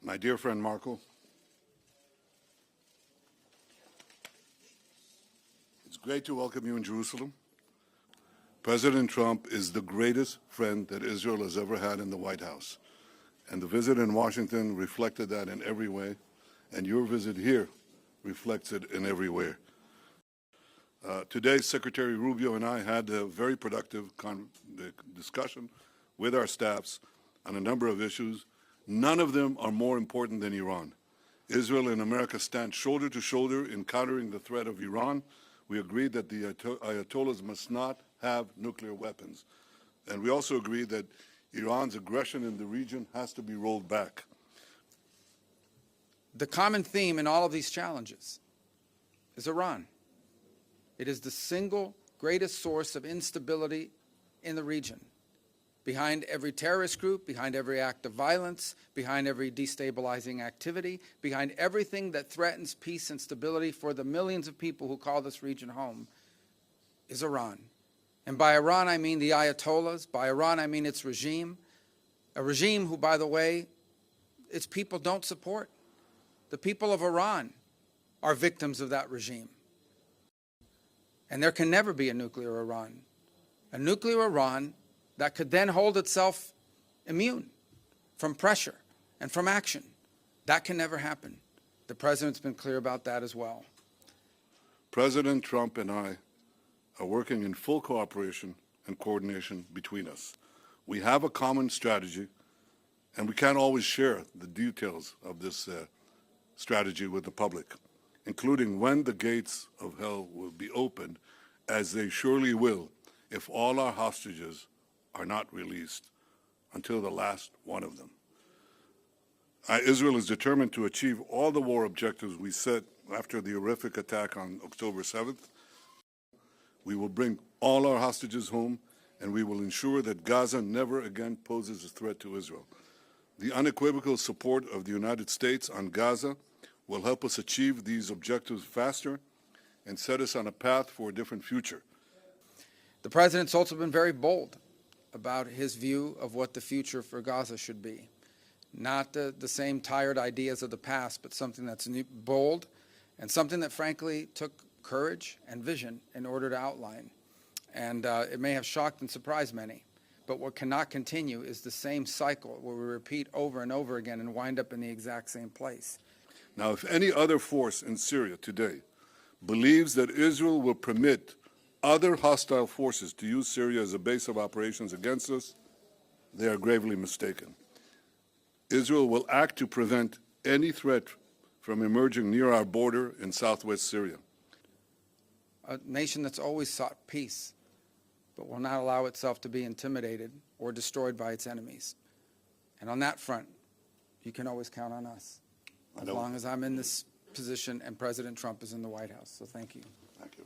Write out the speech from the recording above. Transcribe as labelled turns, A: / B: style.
A: My dear friend Marco, it's great to welcome you in Jerusalem. President Trump is the greatest friend that Israel has ever had in the White House. And the visit in Washington reflected that in every way, and your visit here reflects it in every way. Today, Secretary Rubio and I had a very productive discussion with our staffs on a number of issues. None of them are more important than Iran. Israel and America stand shoulder to shoulder in countering the threat of Iran. We agreed that the Ayatollahs must not have nuclear weapons. And we also agreed that Iran's aggression in the region has to be rolled back.
B: The common theme in all of these challenges is Iran. It is the single greatest source of instability in the region. Behind every terrorist group, behind every act of violence, behind every destabilizing activity, behind everything that threatens peace and stability for the millions of people who call this region home, is Iran. And by Iran, I mean the Ayatollahs. By Iran, I mean its regime. A regime who, by the way, its people don't support. The people of Iran are victims of that regime. And there can never be a nuclear Iran. A nuclear Iran that could then hold itself immune from pressure and from action. That can never happen. The president's been clear about that as well.
A: President Trump and I are working in full cooperation and coordination between us. We have a common strategy, and we can't always share the details of this strategy with the public, including when the gates of hell will be opened, as they surely will if all our hostages are not released until the last one of them. Israel is determined to achieve all the war objectives we set after the horrific attack on October 7th. We will bring all our hostages home, and we will ensure that Gaza never again poses a threat to Israel. The unequivocal support of the United States on Gaza will help us achieve these objectives faster and set us on a path for a different future.
B: The president's also been very bold about his view of what the future for Gaza should be. Not the same tired ideas of the past, but something that's bold and something that, frankly, took courage and vision in order to outline. And it may have shocked and surprised many, but what cannot continue is the same cycle where we repeat over and over again and wind up in the exact same place.
A: Now, if any other force in Syria today believes that Israel will permit other hostile forces to use Syria as a base of operations against us, they are gravely mistaken. Israel will act to prevent any threat from emerging near our border in southwest Syria.
B: A nation that's always sought peace, but will not allow itself to be intimidated or destroyed by its enemies. And on that front, you can always count on us, as long as I'm in this position and President Trump is in the White House. So thank you.
A: Thank you.